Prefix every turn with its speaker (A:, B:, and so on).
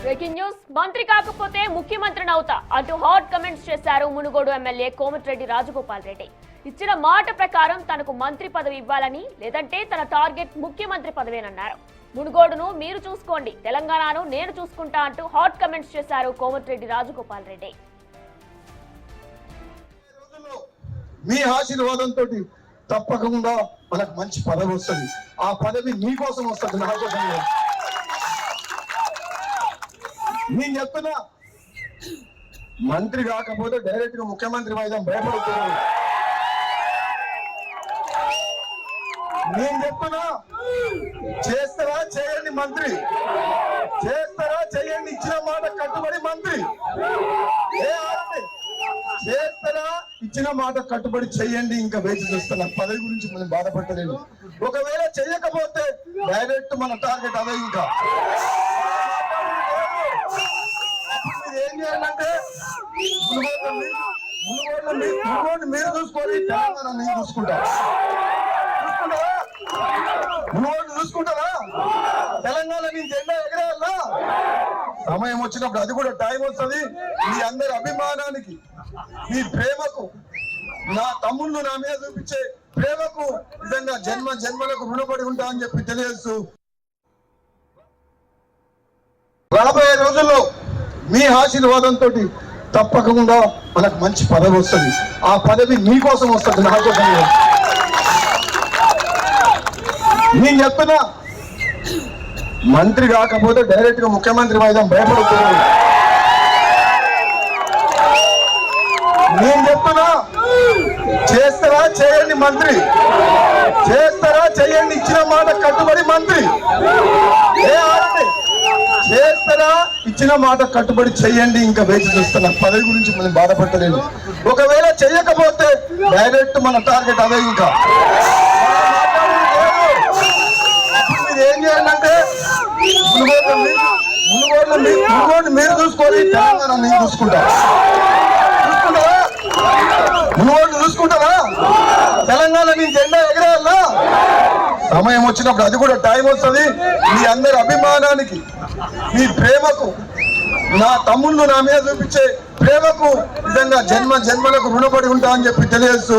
A: Breaking news మంత్రి కాకపోతే ముఖ్యమంత్రిని అవుతా అంటూ హాట్ కమెంట్స్ చేశారు మునుగోడు ఎమ్మెల్యే కోమటిరెడ్డి రాజగోపాల్ రెడ్డి. ఇచ్చిన మాట ప్రకారం తనకు మంత్రి పదవి ఇవ్వాలని, లేదంటే తన టార్గెట్ ముఖ్యమంత్రి పదవేనన్నారు. మునుగోడును మీరు చూసుకోండి, తెలంగాణను నేను చూసుకుంటా అంటూ హాట్ కమెంట్స్ చేశారు కోమటిరెడ్డి రాజగోపాల్ రెడ్డి.
B: మీ ఆశీర్వాదంతో తప్పకుండా మనకు మంచి పదవి వస్తుంది. ఆ పదవి మీకోసం వస్తుంది, నా కోసం లేదు. నేను చెప్తున్నా, మంత్రి కాకపోతే డైరెక్ట్ గా ముఖ్యమంత్రి వైద్యం భయపడుతున్నాను. నేను చెప్తున్నా, చేస్తారా చేయండి మంత్రి, చేస్తారా చేయండి, ఇచ్చిన మాట కట్టుబడి మంత్రి. చేస్తారా ఇచ్చిన మాట కట్టుబడి చెయ్యండి. ఇంకా వేచి చూస్తున్నా, పదవి గురించి మనం బాధపడలేదు. ఒకవేళ చెయ్యకపోతే డైరెక్ట్ మన టార్గెట్ అదే. ఇంకా ఏం చేయాలంటే మునుగోడు మీరు చూసుకోవాలి, తెలంగాణ నేను చూసుకుంటా. మునుగోడు చూసుకుంటారా? తెలంగాణ నీ జెండా ఎగరేయాలా? సమయం వచ్చినప్పుడు అది కూడా టైం వస్తుంది. మీ అందరి అభిమానానికి, మీ ప్రేమకు, నా తమ్ముళ్ళు నా మీద చూపించే ప్రేమకు నిజంగా జన్మ జన్మలకు రుణపడి ఉంటా అని చెప్పి తెలియజేస్తూ, రాబోయే రోజుల్లో మీ ఆశీర్వాదంతో తప్పకుండా మనకు మంచి పదవి వస్తుంది. ఆ పదవి మీకోసం వస్తుంది, నా కోసం లేదు. నేను చెప్తున్నా, మంత్రి కాకపోతే డైరెక్ట్ గా ముఖ్యమంత్రి వైద్యం భయపడుతున్నాను. నేను చెప్తున్నా, చేస్తారా చేయండి మంత్రి, చేస్తారా చేయండి, ఇచ్చిన మాట కట్టుబడి మంత్రి. చేస్తారా ఇచ్చిన మాట కట్టుబడి చెయ్యండి. ఇంకా వేచి చూస్తున్నా, పదవి గురించి మనం బాధపడలేదు. ఒకవేళ చెయ్యకపోతే డైరెక్ట్ మన టార్గెట్ అదే. ఇంకా మీరు ఏం చేయాలంటే మునుగోడు మీరు చూసుకోవాలి, తెలంగాణ నేను చూసుకుంటా. మునుగోడు చూసుకుంటారా? తెలంగాణ నీ జెండా ఎగరేయాలా? సమయం వచ్చినప్పుడు అది కూడా టైం వస్తుంది. మీ అందరి అభిమానానికి, మీ ప్రేమకు, నా తమ్ముళ్ళు నా మీద చూపించే ప్రేమకు నిజంగా జన్మ జన్మలకు రుణపడి ఉంటా అని చెప్పి తెలియజేస్తూ